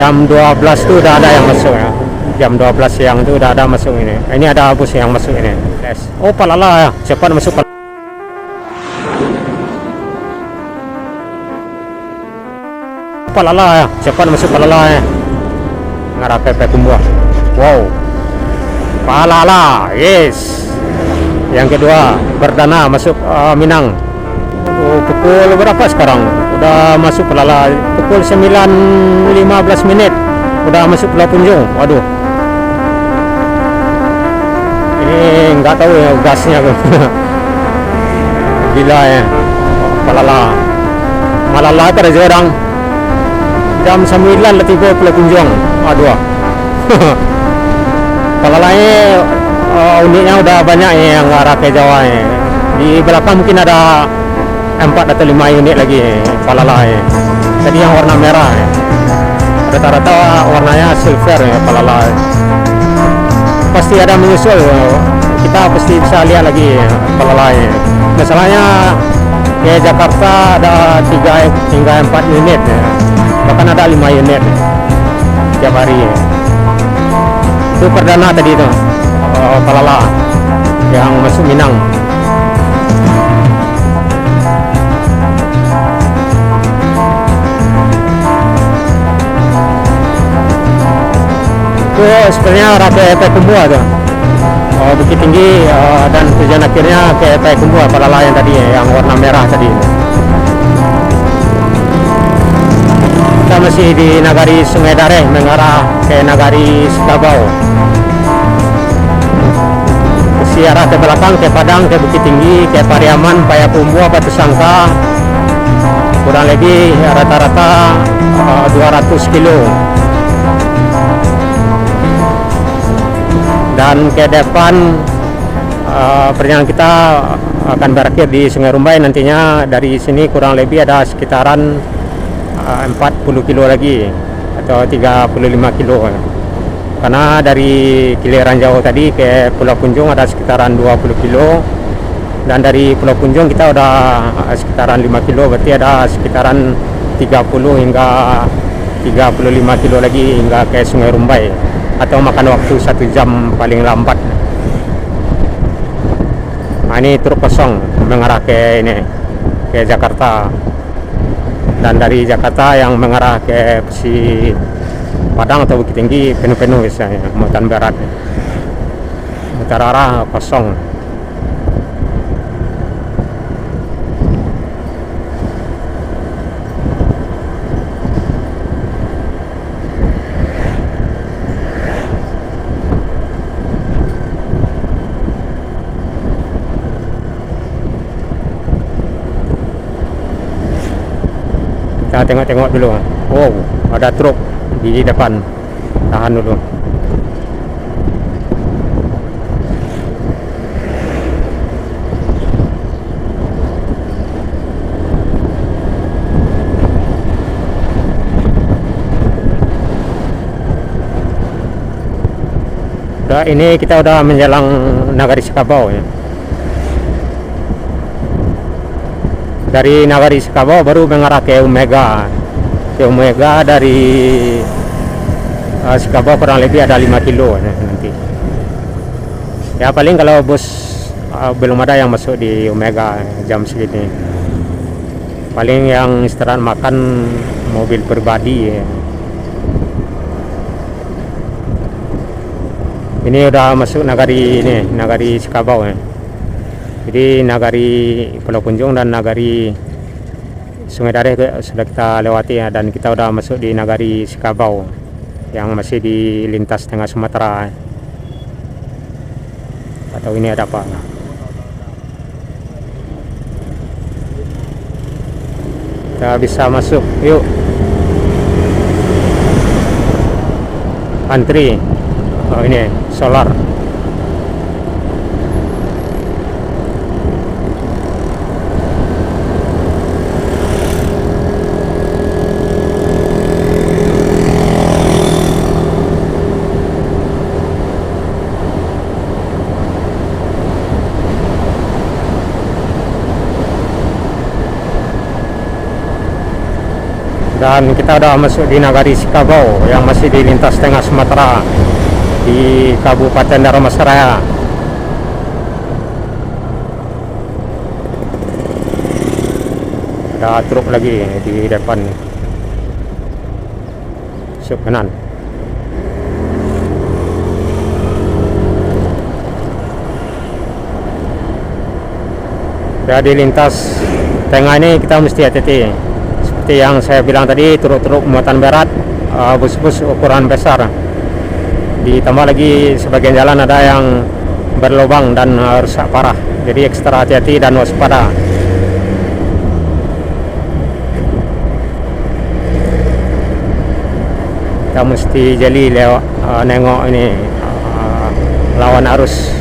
Jam 12 tuh udah ada yang masuk ya. Jam 12 siang tuh udah ada masuk ini. Ini ada bus yang masuk ini. Oh, Palala ya. Cepat masuk. Palala ya. Cepat masuk Palala ya. Ngarah PP Kumbuah. Wow. Palala. Yes. Yang kedua, Berdana masuk Minang. Oh, pukul berapa sekarang? Udah masuk Palala. Pukul 9.15 menit. Udah masuk Pulau Punjung. Waduh. Ini nggak tahu ya gasnya. Gila ya. Palala. Malala terus orang. Jam 9 letih ke Pulau Punjung. Aduh. Palala ini uniknya udah banyak ya yang arah ke Jawa ya. Di belakang mungkin ada 4 atau 5 unit lagi Palala ya. Tadi yang warna merah ya. Rata-rata warnanya silver ya Palala ya. Pasti ada menyusul, kita pasti bisa lihat lagi ya, Palala ya. Masalahnya ya Jakarta ada 3 hingga 4 unit ya. Bahkan ada 5 unit ya, tiap hari ya. Itu perdana tadi itu Palala yang masuk Minang. Itu sebenarnya rute EP Kumbuah tuh. Bukit Tinggi dan tujuan akhirnya ke EP Kumbuah Palala yang tadi yang warna merah tadi. Kita masih di Nagari Sungai Dareh mengarah ke Nagari Sekabau. Masih arah ke belakang ke Padang, ke Bukit Tinggi, ke Pariaman, Payakumbuh, Batu Sangka. Kurang lebih rata-rata 200 kilo. Dan ke depan perjalanan kita akan berakhir di Sungai Rumbai. Nantinya dari sini kurang lebih ada sekitaran 40 kilo lagi atau 35 kilo karena dari Kiliran Jauh tadi ke Pulau Punjung ada sekitaran 20 kilo dan dari Pulau Punjung kita udah sekitaran 5 kilo, berarti ada sekitaran 30 hingga 35 kilo lagi hingga ke Sungai Rumbai, atau makan waktu 1 jam paling lambat. Nah, ini truk kosong mengarah ke ini, ke Jakarta, dan dari Jakarta yang mengarah ke si Padang atau Bukit Tinggi penuh-penuh misalnya, muatan barat, mutar arah kosong. Kita tengok-tengok dulu. Wow, ada truk di depan. Tahan dulu. Udah, ini kita udah menjelang Nagari Sekabau ya. Dari Nagari Sekabau baru mengarah ke Umega. Ke Umega dari Sekabau kurang lebih ada 5 kilo nanti. Ya paling kalau bus belum ada yang masuk di Umega jam segini. Paling yang istirahat makan mobil pribadi ya. Ini udah masuk Nagari ini, Nagari Sekabau ya. Jadi Nagari Pulau Punjung dan Nagari Sungai Dareh sudah kita lewati ya, dan kita udah masuk di Nagari Sekabau yang masih di lintas tengah Sumatera. Atau ini ada apa? Kita bisa masuk, yuk. Antri. Oh, ini solar. Dan kita udah masuk di Nagari Sikabau yang masih di lintas tengah Sumatera di Kabupaten Dharmasraya. Ada truk lagi di depan, sub kanan. Jadi lintas tengah ini kita mesti hati-hati. Seperti yang saya bilang tadi, truk-truk muatan berat, bus-bus ukuran besar. Ditambah lagi sebagian jalan ada yang berlubang dan rusak parah. Jadi ekstra hati-hati dan waspada. Kita mesti jeli lewat nengok ini lawan arus.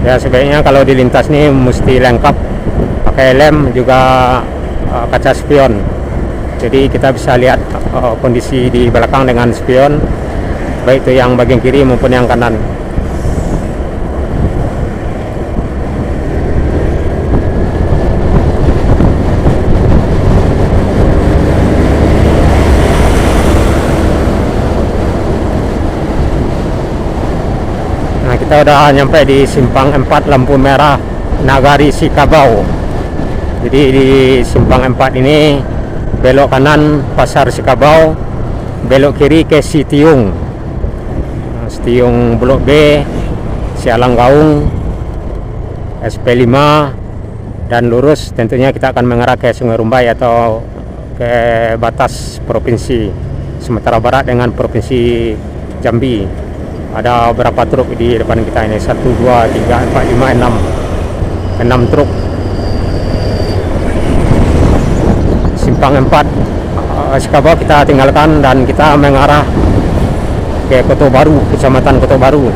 Ya sebaiknya kalau di lintas ini mesti lengkap, pakai lem juga kaca spion. Jadi kita bisa lihat kondisi di belakang dengan spion, baik itu yang bagian kiri maupun yang kanan. Kita udah nyampe di simpang 4 lampu merah Nagari Sikabau. Jadi di simpang 4 ini belok kanan Pasar Sikabau, belok kiri ke Sitiung Blok B, Sialang Gaung, SP5, dan lurus tentunya kita akan mengarah ke Sungai Rumbai atau ke batas Provinsi Sumatera Barat dengan Provinsi Jambi. Ada berapa truk di depan kita ini? 1, 2, 3, 4, 5, 6 truk. Simpang 4 Sikabau kita tinggalkan dan kita mengarah ke Kota Baru, Kecamatan Kota Baru.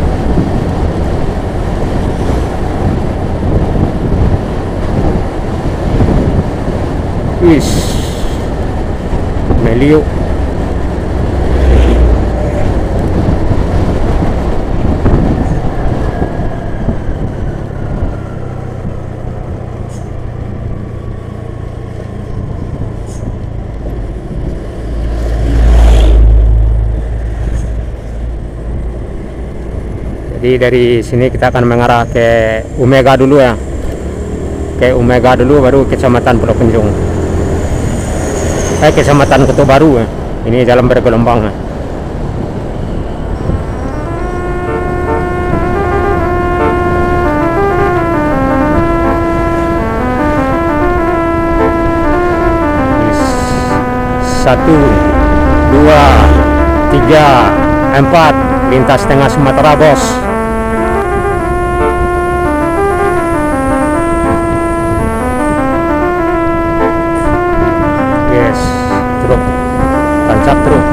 Wis Meliuk. Jadi dari sini kita akan mengarah ke Umega dulu ya. Ke Umega dulu baru Kecamatan Pulau Penjung. Kecamatan Kota Baru ya. Ini jalan bergelombang ya. Satu, dua, tiga, 4 lintas tengah Sumatera bos. Yes, truk tancap truk.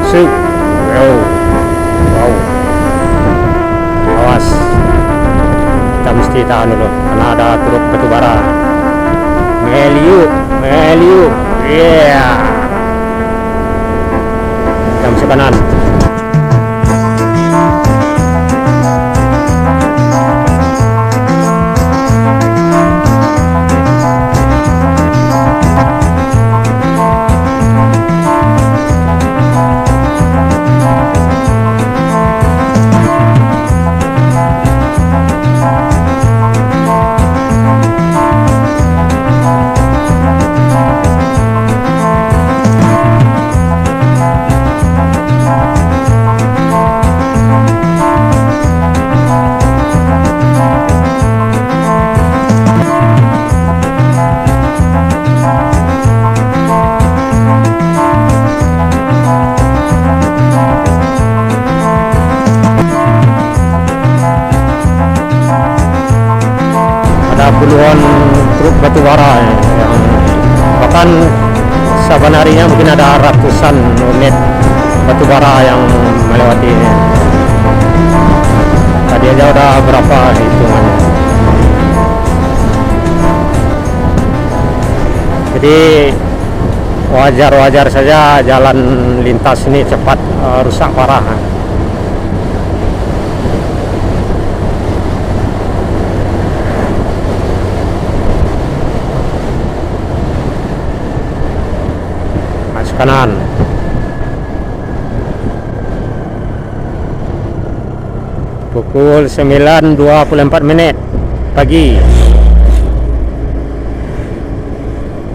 Sip. Wow. Awas, kita mesti tahan dulu karena ada truk batubara. Meliuk, yeah. Kita masuk kanan. Puluhan truk batubara yang bahkan saban harinya mungkin ada ratusan unit batubara yang melewati ini. Tadi aja udah berapa hitungannya. Jadi wajar-wajar saja jalan lintas ini cepat rusak parah. kanan. Pukul 9.24 pagi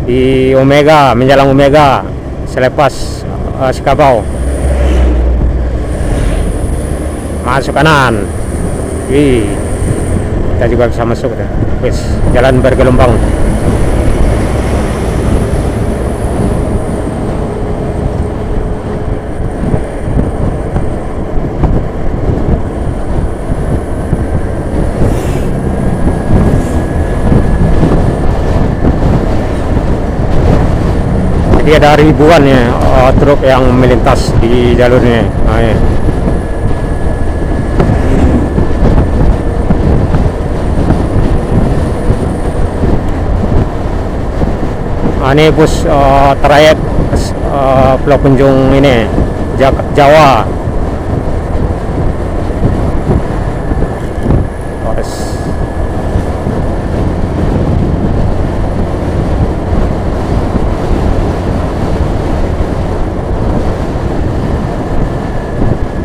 di Omega, menjelang Omega selepas Sekabau. Masuk kanan. Kita juga bisa masuk deh. Wis, jalan bergelombang. Jadi ada ribuan ya truk yang melintas di jalurnya. Nah, ya. Ini bus trayek Pulau Punjung ini Jawa.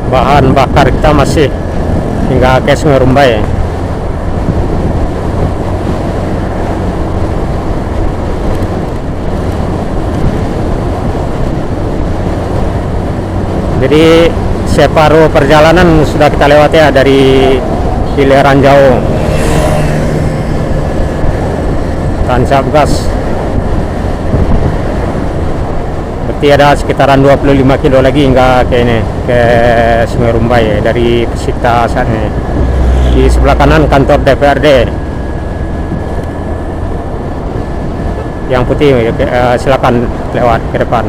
Bahan bakar kita masih hingga ke Sungai Rumbai. Jadi separuh perjalanan sudah kita lewati ya dari Pilihan Jauh, tancap gas. Berarti ada sekitaran 25 kilo lagi hingga ke ini, ke Sungai Rumbai ya, dari Pesita saat ini. Di sebelah kanan kantor DPRD. Yang putih silakan lewat ke depan.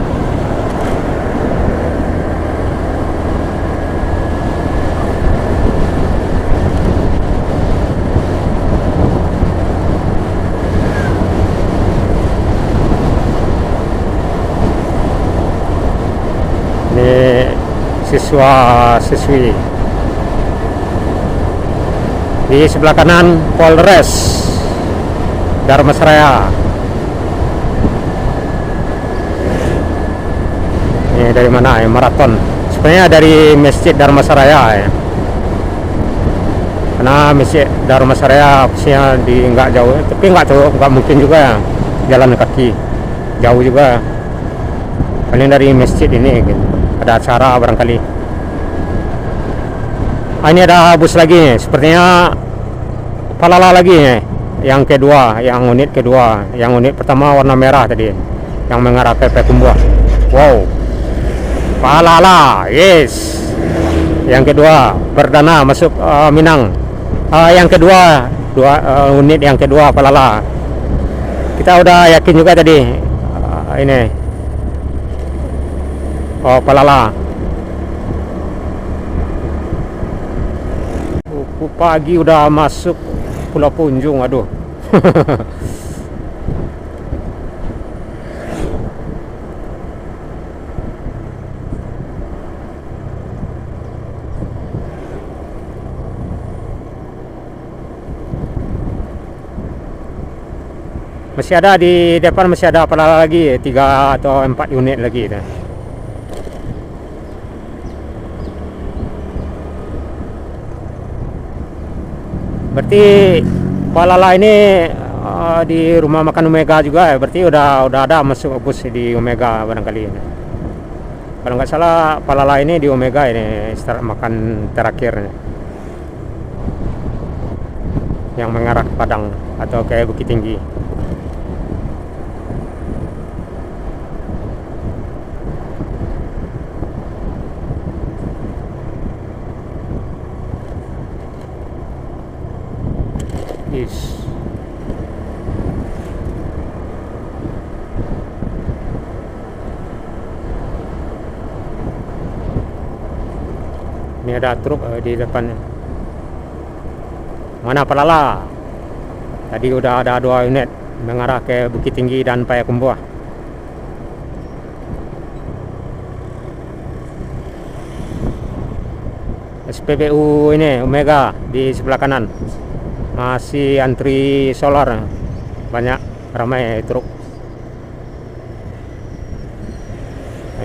Ini siswa-siswi. Di sebelah kanan Polres Dharmasraya. Ini dari mana ya, maraton. Sebenarnya dari Masjid Dharmasraya ya. Karena Masjid Dharmasraya posisinya di nggak jauh, tapi nggak mungkin juga ya jalan kaki, jauh juga. Paling dari masjid ini gitu. Ada acara barangkali. Ini ada bus lagi, sepertinya Palala lagi nih. Yang kedua, yang unit kedua. Yang unit pertama warna merah tadi, yang mengarah ke Payakumbuh. Wow, Palala, yes. Yang kedua perdana masuk Minang. Yang kedua, unit yang kedua Palala. Kita udah yakin juga tadi ini. Oh, Palala. Pagi udah masuk Pulau Punjung, aduh. Masih ada di depan, masih ada Palala lagi, 3 atau 4 unit lagi. Berarti Palala ini di rumah makan Omega juga ya. Berarti udah ada masuk bus di Omega barangkali. Kalau nggak salah Palala ini di Omega ini start makan terakhir yang mengarah ke Padang atau ke Bukit Tinggi. Yes. Ini ada truk di depan. Mana Palala? Tadi udah ada 2 unit mengarah ke Bukit Tinggi dan Payakumbuh. SPBU ini Omega di sebelah kanan. Masih antri solar, banyak ramai truk.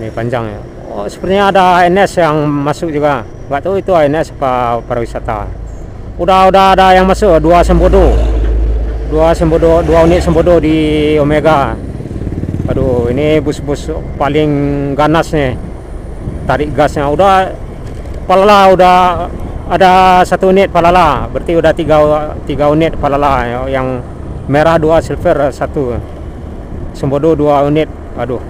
Ini panjang ya. Oh, sepertinya ada ANS yang masuk juga. Nggak tahu itu ANS apa pariwisata. Udah ada yang masuk, dua unit Sembodo di Omega. Aduh, ini bus-bus paling ganas nih. Tarik gasnya udah Palala udah ada 1 unit Palala, berarti udah tiga unit Palala, yang merah 2, silver 1, Sembodo 2 unit. Aduh.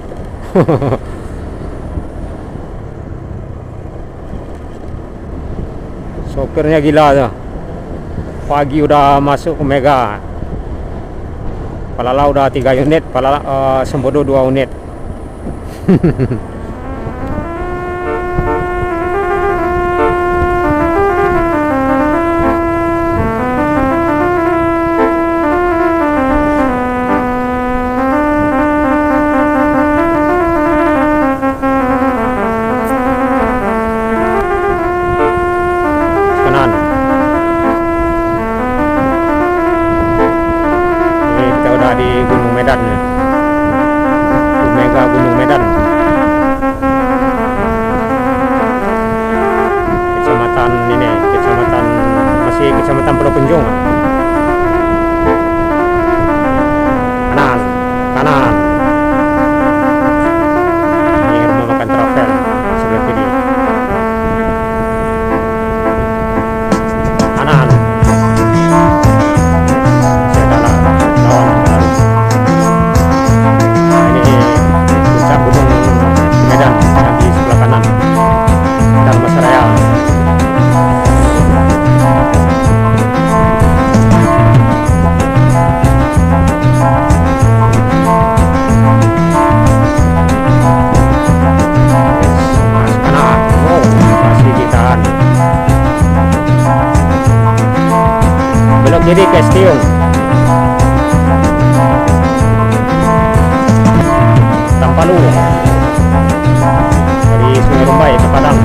Sopirnya gila tuh. Pagi udah masuk ke Mega. Palala udah 3 unit, Sembodo 2 unit. Kanan. Ini kita udah di Gunung Medan ya. Omega Gunung Medan. Kecamatan ini, masih kecamatan Pulau Penjung. Kanan. Ini rumah makan Travel sebelah kiri. Kanan. Ini puncak Gunung Medan yang di sebelah kanan. Dharmasraya. Belok kiri ke Estiung. Tampalu dari Sungai Rumbai ke Padang.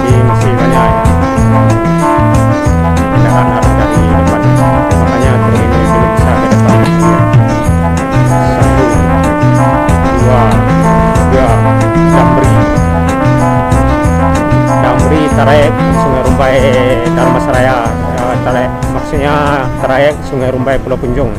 Ini masih banyak ya kendaraan harus dari depan, makanya truk ini belum bisa ke depan. 1, 2, 3, Damri Tarek Sungai Rumbai Dharmasraya, maksudnya Tarek Sungai Rumbai Pulau Penjung.